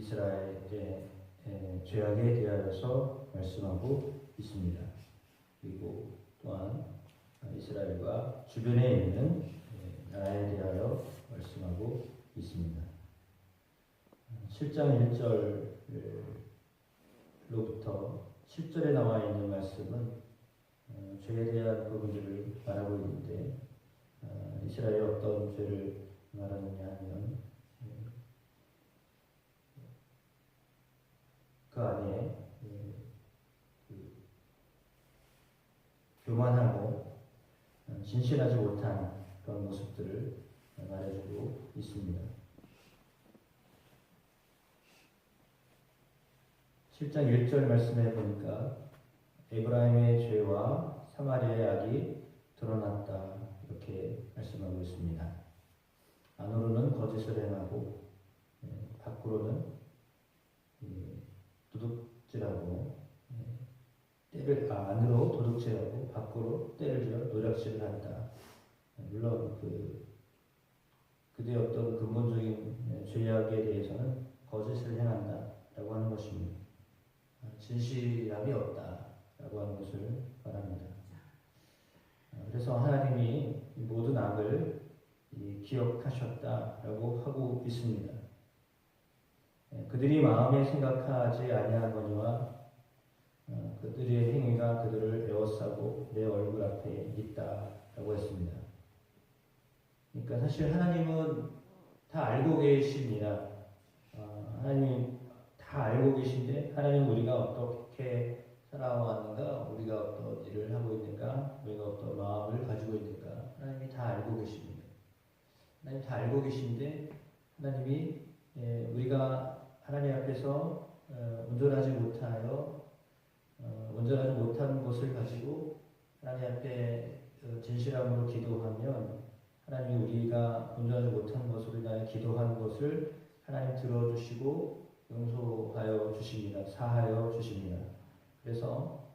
이스라엘의 죄악에 대하여서 말씀하고 있습니다. 그리고 또한 이스라엘과 주변에 있는 나라에 대하여 말씀하고 있습니다. 7장 1절로부터 7절에 나와 있는 말씀은 죄에 대한 부분들을 말하고 있는데, 이스라엘이 어떤 죄를 말하느냐 하면 그 안에 교만하고 진실하지 못한 그런 모습들을 말해주고 있습니다. 7장 1절 말씀해 보니까 에브라임의 죄와 사마리아의 악이 드러났다, 이렇게 말씀하고 있습니다. 안으로는 거짓을 행하고 밖으로는 도둑질하고, 안으로 도둑질하고 밖으로 때를 지어 노략질을 한다. 물론 그들의 어떤 근본적인 죄악에 대해서는 거짓을 행한다라고 하는 것입니다. 진실함이 없다라고 하는 것을 말합니다. 그래서 하나님이 모든 악을 기억하셨다라고 하고 있습니다. 그들이 마음에 생각하지 아니하거니와 그들의 행위가 그들을 에워싸고 내 얼굴 앞에 있다라고 했습니다. 그러니까 사실 하나님은 다 알고 계십니다. 하나님 다 알고 계신데, 하나님 우리가 어떻게 살아왔는가, 우리가 어떤 일을 하고 있는가, 우리가 어떤 마음을 가지고 있는가, 하나님이 다 알고 계십니다. 하나님 다 알고 계신데, 하나님이 우리가 하나님 앞에서 온전하지 못한 것을 가지고 하나님 앞에 진실함으로 기도하면, 하나님이 우리가 온전하지 못한 것으로 인하여 기도하는 것을 하나님 들어주시고 용서하여 주십니다. 사하여 주십니다. 그래서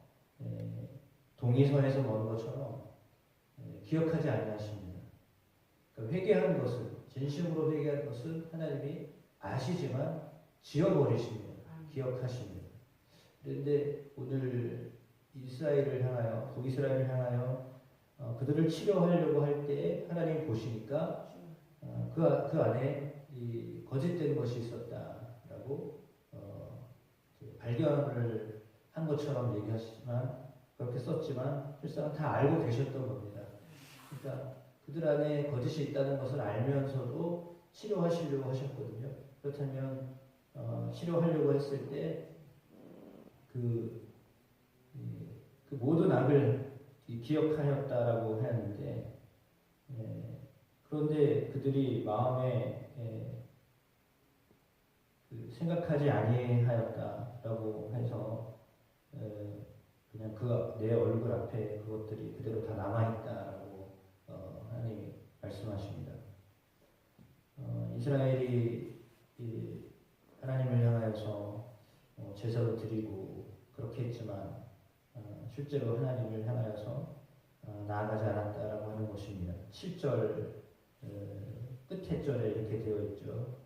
동의서에서 먹은 것처럼 기억하지 아니하십니다. 그러니까 회개한 것은, 진심으로 회개한 것은 하나님이 아시지만 지워버리십니다. 기억하십니다. 그런데 오늘 이스라엘을 향하여, 북이스라엘을 향하여 그들을 치료하려고 할 때 하나님 보시니까 그 안에 이 거짓된 것이 있었다라고 발견을 한 것처럼 얘기하시지만, 그렇게 썼지만 실상 다 알고 계셨던 겁니다. 그러니까 그들 안에 거짓이 있다는 것을 알면서도 치료하시려고 하셨거든요. 그렇다면 치료하려고 했을 때 그 모든 악을 기억하였다라고 하였는데, 그런데 그들이 마음에 생각하지 아니하였다라고 해서 그냥 내 얼굴 앞에 그것들이 그대로 다 남아있다라고 하나님이 말씀하십니다. 이스라엘이 하나님을 향하여서 제사를 드리고 그렇게 했지만 실제로 하나님을 향하여서 나아가지 않았다라고 하는 것입니다. 7절 끝에 절에 이렇게 되어 있죠.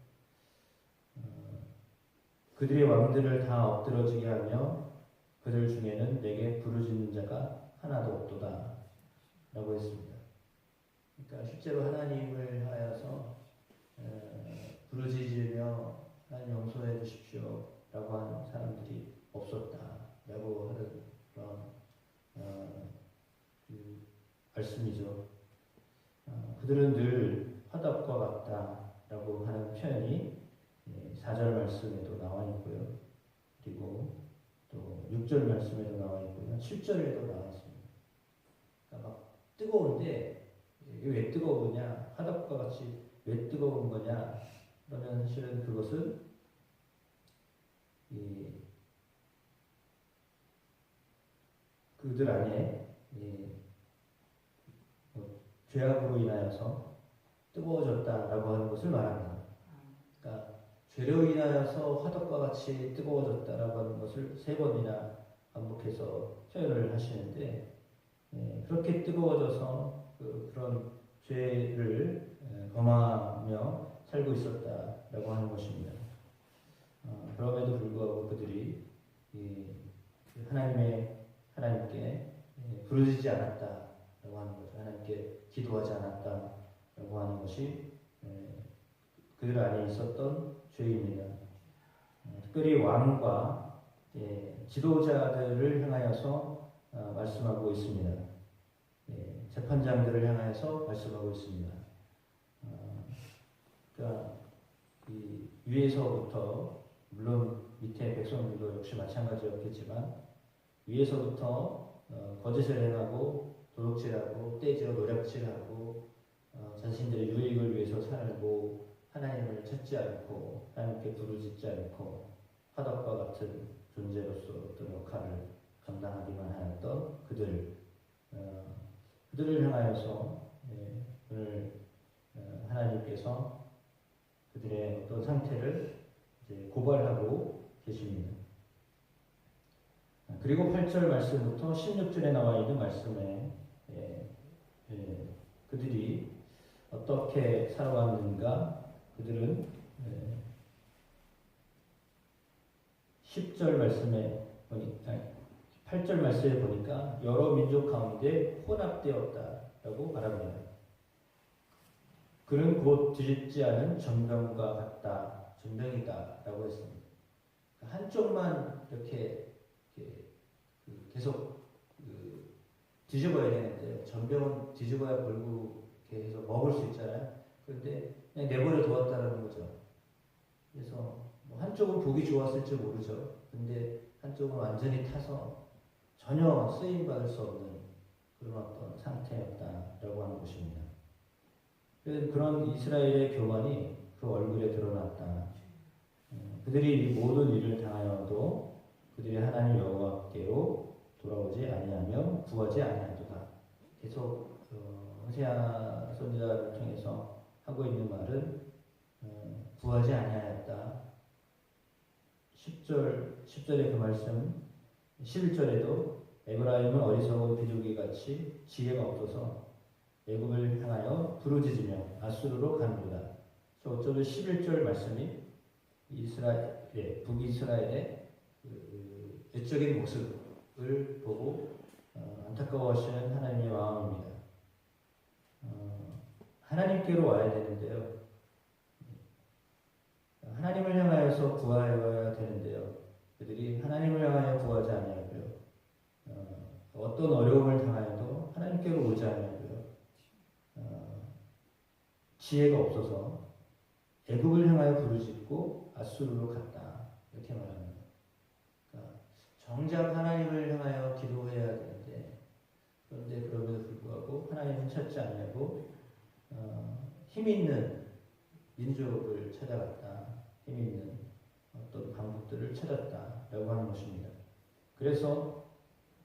그들의 왕들을 다 엎드러지게 하며 그들 중에는 내게 부르짖는 자가 하나도 없도다 라고 했습니다. 그러니까 실제로 하나님을 하여서 부르짖으며 하나님 용서해 주십시오 라고 하는 사람들이 없었다 라고 하는 그런 말씀이죠. 그들은 늘 화답과 같다 라고 하는 표현이 4절 말씀에도 나와 있고요. 그리고 또 6절 말씀에도 나와 있고요. 7절에도 나와 있습니다. 그러니까 막 뜨거운데 이게 왜 뜨거우냐, 화답과 같이 왜 뜨거운 거냐, 그러면 사실은 그것은 그들 안에 죄악으로 인하여서 뜨거워졌다라고 하는 것을 말합니다. 그러니까 죄로 인하여서 화덕과 같이 뜨거워졌다라고 하는 것을 3번이나 반복해서 표현을 하시는데, 그렇게 뜨거워져서 그런 죄를 범하며 살고 있었다라고 하는 것입니다. 그럼에도 불구하고 그들이 하나님께 부르짖지 않았다라고 하는 거죠. 하나님께 기도하지 않았다라고 하는 것이 그들 안에 있었던 죄입니다. 특별히 왕과 지도자들을 향하여서 말씀하고 있습니다. 재판장들을 향하여서 말씀하고 있습니다. 그러니까 이 위에서부터, 물론 밑에 백성들도 역시 마찬가지였겠지만, 위에서부터 거짓을 행하고 도둑질하고 떼지어 노략질하고 자신들의 유익을 위해서 살고 하나님을 찾지 않고 하나님께 부르짖지 않고 화덕과 같은 존재로서 어떤 역할을 감당하기만 하였던 그들을 향하여서 오늘 하나님께서 그들의 어떤 상태를 이제 고발하고 계십니다. 그리고 8절 말씀부터 16절에 나와 있는 말씀에 그들이 어떻게 살아왔는가, 그들은 10절 말씀에 보니까, 8절 말씀에 보니까 여러 민족 가운데 혼합되었다라고 말합니다. 그는 곧 뒤집지 않은 전병과 같다, 전병이다라고 했습니다. 한쪽만 이렇게 계속 뒤집어야 되는데, 전병은 뒤집어야 결국 이렇게 해서 먹을 수 있잖아요. 그런데 그냥 내버려 두었다는 거죠. 그래서 뭐 한쪽은 보기 좋았을지 모르죠. 근데 한쪽은 완전히 타서 전혀 쓰임 받을 수 없는 그런 어떤 상태였다라고 하는 것입니다. 그런 이스라엘의 교만이 그 얼굴에 드러났다. 그들이 이 모든 일을 당하여도 그들이 하나님 여호와께로 돌아오지 아니하며 구하지 아니하도다. 계속 호세아 선지자를 통해서 하고 있는 말은 구하지 아니하였다. 10절의 그 말씀, 11절에도 에브라임은 어리석은 비둘기같이 지혜가 없어서 애굽을 향하여 부르짖으며 아수르로 가는도다. 저쪽은 11절 말씀이 북이스라엘의 외적인 모습을 보고 안타까워하시는 하나님의 마음입니다. 하나님께로 와야 되는데요. 하나님을 향하여서 구하여야 되는데요. 그들이 하나님을 향하여 구하지 아니하고요. 어떤 어려움을 당하여도 하나님께로 오지 아니하고요. 지혜가 없어서 애굽을 향하여 부르짖고 아수르로 갔다. 이렇게 말합니다. 그러니까 정작 하나님을 향하여 기도해야 되는데, 그런데 그럼에도 불구하고 하나님은 찾지 않냐고 힘 있는 민족을 찾아갔다. 힘 있는 어떤 방법들을 찾았다라고 하는 것입니다. 그래서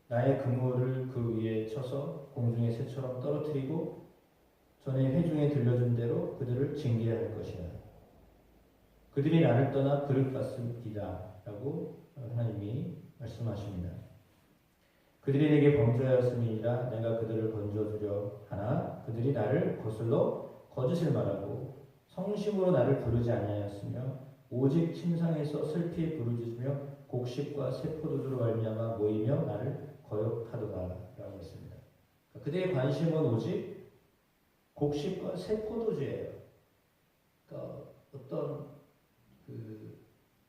나의 그물을 그 위에 쳐서 공중의 새처럼 떨어뜨리고 전에 회중에 들려준 대로 그들을 징계할 것이다. 그들이 나를 떠나 그릇 같음이다 라고 하나님이 말씀하십니다. 그들이 내게 범죄하였음이니라 내가 그들을 건져주려 하나 그들이 나를 거슬러 거짓을 말하고 성심으로 나를 부르지 아니하였으며 오직 침상에서 슬피 부르짖으며 곡식과 새 포도주로 말미암아 모이며 나를 거역하도다 라고 했습니다. 그들의 관심은 오직 곡식과 새 포도주예요. 그러니까 어떤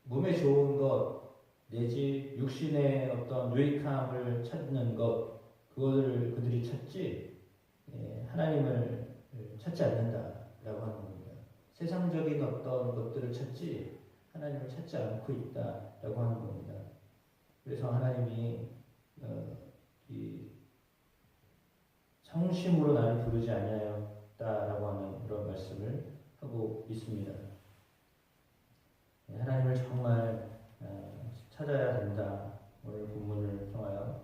몸에 좋은 것 내지 육신의 어떤 유익함을 찾는 것, 그거를 그들이 찾지 하나님을 찾지 않는다라고 하는 겁니다. 세상적인 어떤 것들을 찾지 하나님을 찾지 않고 있다라고 하는 겁니다. 그래서 하나님이 이 성심으로 나를 부르지 아니하였다라고 하는 그런 말씀을 하고 있습니다. 하나님을 정말 찾아야 된다. 오늘 본문을 통하여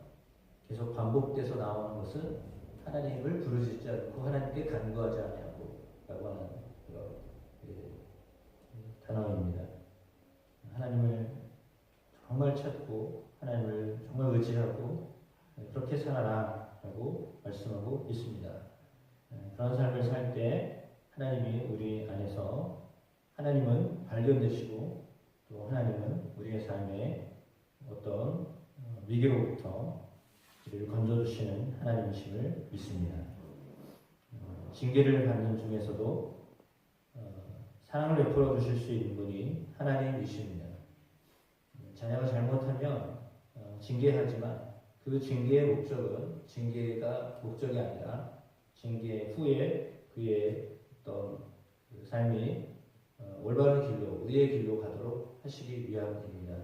계속 반복돼서 나오는 것은 하나님을 부르짖지 않고 하나님께 간구하지 아니하고 라고 하는 그런 단어입니다. 하나님을 정말 찾고 하나님을 정말 의지하고 그렇게 살아라 라고 말씀하고 있습니다. 그런 삶을 살 때 하나님이 우리 안에서 하나님은 발견되시고 또 하나님은 우리의 삶에 어떤 위기로부터 우리를 건져주시는 하나님이심을 믿습니다. 징계를 받는 중에서도 사랑을 베풀어 주실 수 있는 분이 하나님이십니다. 자녀가 잘못하면 징계하지만 그 징계의 목적은 징계가 목적이 아니라 징계 후에 그의 어떤 그 삶이 올바른 길로 의의 길로 가도록 하시기 위함입니다.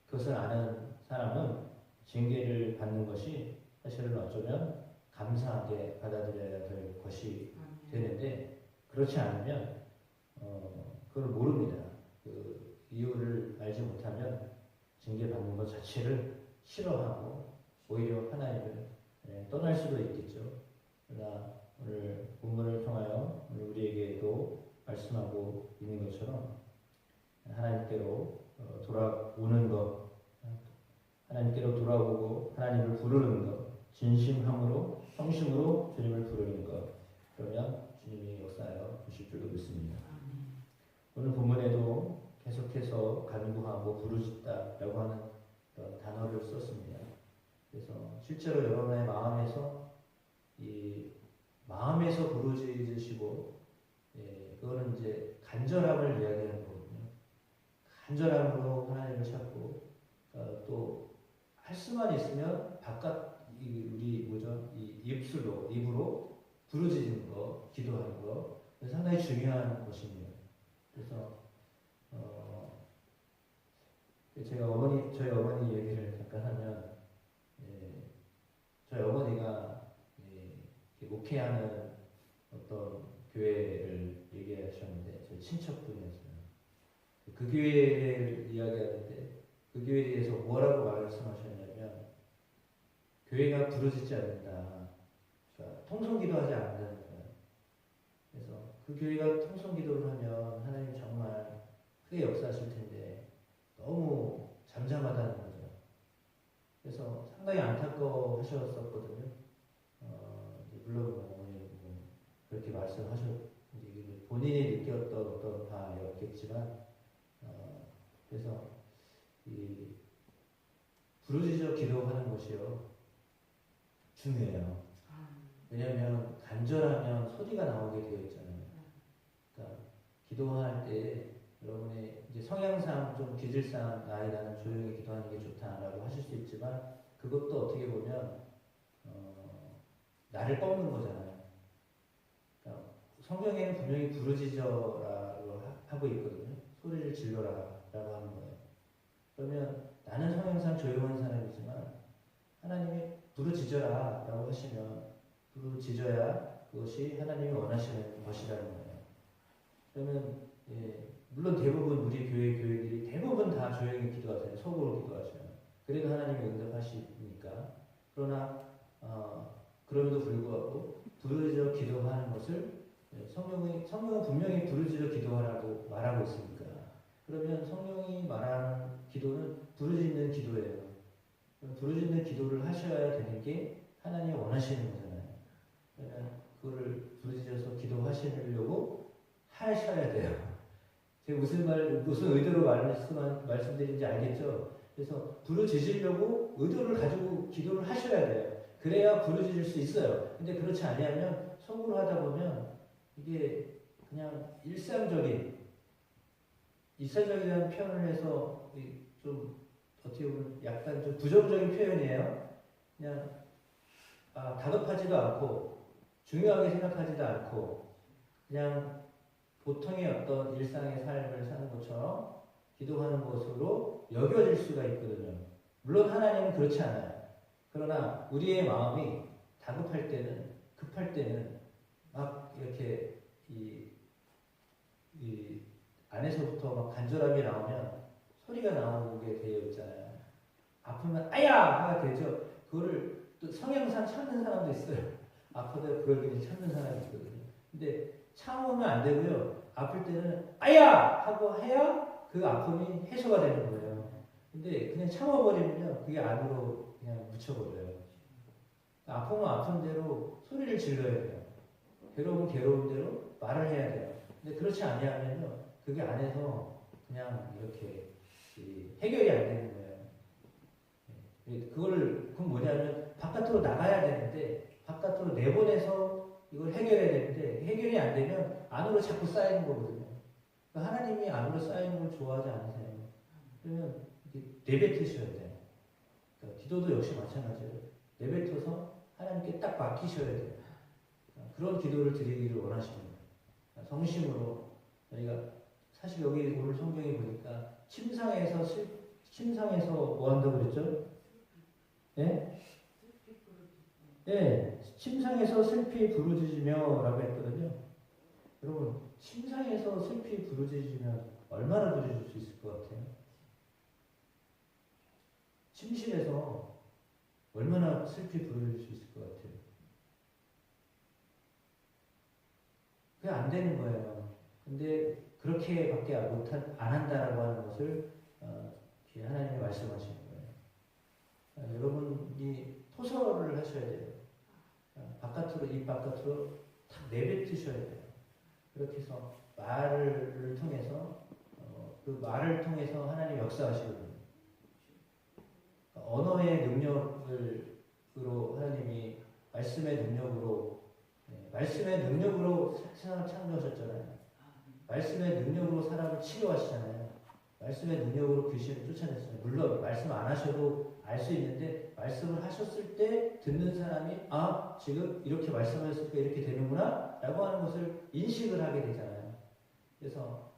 그것을 아는 사람은 징계를 받는 것이 사실은 어쩌면 감사하게 받아들여야 될 것이 되는데 그렇지 않으면 그걸 모릅니다. 그 이유를 알지 못하면 징계받는 것 자체를 싫어하고 오히려 하나님을 떠날 수도 있겠죠. 그러나 오늘 본문을 통하여 오늘 우리에게도 말씀하고 있는 것처럼 하나님께로 돌아오는 것, 하나님께로 돌아오고 하나님을 부르는 것, 진심함으로 성심으로 주님을 부르는 것, 그러면 주님이 역사하여 주실 줄로 믿습니다. 오늘 본문에도 계속해서 간구하고 부르짖다라고 하는 그런 단어를 썼습니다. 그래서 실제로 여러분의 마음에서 부르짖으시고, 그거는 이제 간절함을 이야기하는 거거든요. 간절함으로 하나님을 찾고, 또 할 수만 있으면 바깥 이 입으로 부르짖는 거, 기도하는 거, 상당히 중요한 것입니다. 그래서 제가 저희 어머니 얘기를 잠깐 하면, 저희 어머니가 목회하는 어떤 교회를 얘기하셨는데, 저희 친척분이었어요. 그 교회를 이야기하는데, 그 교회에 대해서 뭐라고 말씀하셨냐면, 교회가 부르짖지 않는다. 그러니까 통성기도하지 않는다는 거예요. 그래서 그 교회가 통성기도를 하면 하나님 정말 크게 역사하실 텐데 너무 잠잠하다는 거죠. 그래서 상당히 안타까워하셨었거든요. 물론 그렇게 말씀하셨, 본인이 느꼈던 어떤 바였겠지만, 그래서 이 부르짖어 기도하는 것이요 중요해요. 왜냐하면 간절하면 소리가 나오게 되어 있잖아요. 그러니까 기도할 때 여러분의 이제 성향상 좀 기질상 나는 조용히 기도하는 게 좋다라고 하실 수 있지만, 그것도 어떻게 보면 나를 꺾는 거잖아요. 그러니까 성경에는 분명히 부르짖어라고 하고 있거든요. 소리를 질러라라고 하는 거예요. 그러면 나는 성향상 조용한 사람이지만 하나님이 부르짖어라라고 하시면 부르짖어야 그것이 하나님이 원하시는 것이라는 거예요. 그러면 물론 대부분 우리 교회들이 대부분 다 조용히 기도하세요. 속으로 기도하셔요. 그래도 하나님이 응답하시니까. 그러나 그럼에도 불구하고 부르짖어 기도하는 것을 성경은 분명히 부르짖어 기도하라고 말하고 있으니까. 그러면 성령이 말하는 기도는 부르짖는 기도예요. 부르짖는 기도를 하셔야 되는 게 하나님이 원하시는 거잖아요. 그러면 그거를 부르짖어서 기도하시려고 하셔야 돼요. 제가 무슨 의도로 말씀드리는지 알겠죠? 그래서 부르짖으려고 의도를 가지고 기도를 하셔야 돼요. 그래야 부르짖을 수 있어요. 근데 그렇지 않으면 속으로 하다 보면 이게 그냥 일상적이라는 표현을 해서 좀 어떻게 보면 약간 좀 부정적인 표현이에요. 그냥 다급하지도 않고 중요하게 생각하지도 않고 그냥 보통의 어떤 일상의 삶을 사는 것처럼 기도하는 것으로 여겨질 수가 있거든요. 물론 하나님은 그렇지 않아요. 그러나 우리의 마음이 다급할 때는, 급할 때는 막 이렇게 이 안에서부터 막 간절함이 나오면 소리가 나오게 되어 있잖아요. 아프면 아야! 하가 되죠. 그거를 또 성향상 참는 사람도 있어요. 아프다 그걸 그냥 참는 사람이 있거든요. 근데 참으면 안 되고요. 아플 때는 아야! 하고 해야 그 아픔이 해소가 되는 거예요. 근데 그냥 참아버리면요. 그게 안으로 그냥 묻혀버려요. 아프면 아픈 대로 소리를 질러야 돼요. 괴로우면 괴로운 대로 말을 해야 돼요. 근데 그렇지 아니하면요. 그게 안에서 그냥 이렇게 해결이 안 되는 거예요. 그건 뭐냐면 바깥으로 나가야 되는데 바깥으로 내보내서 이걸 해결해야 되는데 해결이 안 되면 안으로 자꾸 쌓이는 거거든요. 그러니까 하나님이 안으로 쌓이는 걸 좋아하지 않으세요. 그러면 내뱉으셔야 돼요. 그러니까 기도도 역시 마찬가지예요. 내뱉어서 하나님께 딱 맡기셔야 돼요. 그런 기도를 드리기를 원하십니다. 성심으로 저희가 사실 여기 오늘 성경에 보니까 침상에서 뭐 한다고 그랬죠? 예? 예, 침상에서 슬피 부르짖으며 라고 했거든요. 여러분, 침상에서 슬피 부르짖으면 얼마나 부르짖을 수 있을 것 같아요? 침실에서 얼마나 슬피 부르짖을 수 있을 것 같아요? 그게 안 되는 거예요. 근데 그렇게밖에 안 한다라고 하는 것을 하나님이 말씀하시는 거예요. 여러분이 토설을 하셔야 돼요. 입 바깥으로 탁 내뱉으셔야 돼요. 그렇게 해서 말을 통해서 그 말을 통해서 하나님 역사하시거든요. 언어의 능력으로 하나님이 말씀의 능력으로 세상을 창조하셨잖아요. 말씀의 능력으로 사람을 치료하시잖아요. 말씀의 능력으로 귀신을 쫓아냈어요. 물론 말씀 안 하셔도 알 수 있는데 말씀을 하셨을 때 듣는 사람이 지금 이렇게 말씀하셨으니까 이렇게 되는구나 라고 하는 것을 인식을 하게 되잖아요. 그래서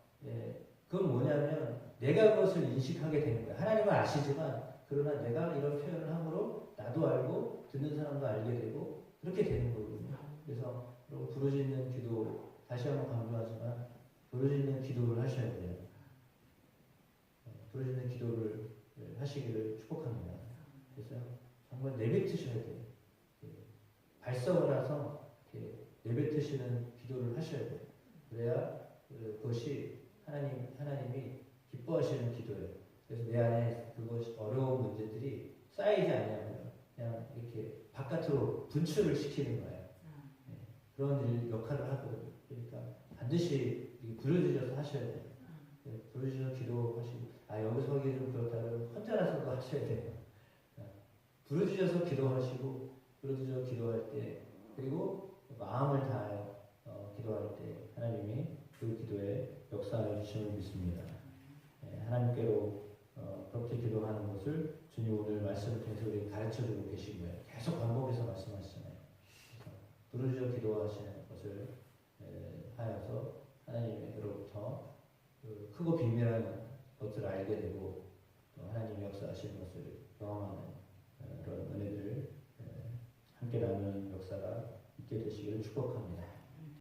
그건 뭐냐면 내가 그것을 인식하게 되는 거예요. 하나님은 아시지만 그러나 내가 이런 표현을 함으로 나도 알고 듣는 사람도 알게 되고 그렇게 되는 거거든요. 그래서 여러분 부르짖는 기도 다시 한번 강조하지만 부르짖는 기도를 하셔야 돼요. 부르짖는 기도를 하시기를 축복합니다. 그래서 정말 내뱉으셔야 돼요. 발성을 해서 내뱉으시는 기도를 하셔야 돼요. 그래야 그것이 하나님이 기뻐하시는 기도예요. 그래서 내 안에 그것이 어려운 문제들이 쌓이지 않냐고요. 그냥 이렇게 바깥으로 분출을 시키는 거예요. 그런 역할을 하거든요. 그러니까 반드시 부르짖어서 하셔야 돼요. 부르짖어서 기도하시고 여기서 하기 좀 그렇다면 혼자라서도 하셔야 돼요. 부르짖어서 기도하시고 부르짖어 기도할 때 그리고 마음을 다하여 기도할 때 하나님이 그 기도에 역사하여 주심을 믿습니다. 하나님께로 그렇게 기도하는 것을 주님 오늘 말씀을 통해서 우리 가르쳐주고 계신 거예요. 계속 반복해서 말씀하시잖아요. 부르짖어 기도하시는 것을 하여서 하나님으로부터 크고 비밀한 것을 알게 되고 또 하나님의 역사하시는 것을 경험하는 그런 은혜들 함께 나누는 역사가 있게 되시기를 축복합니다.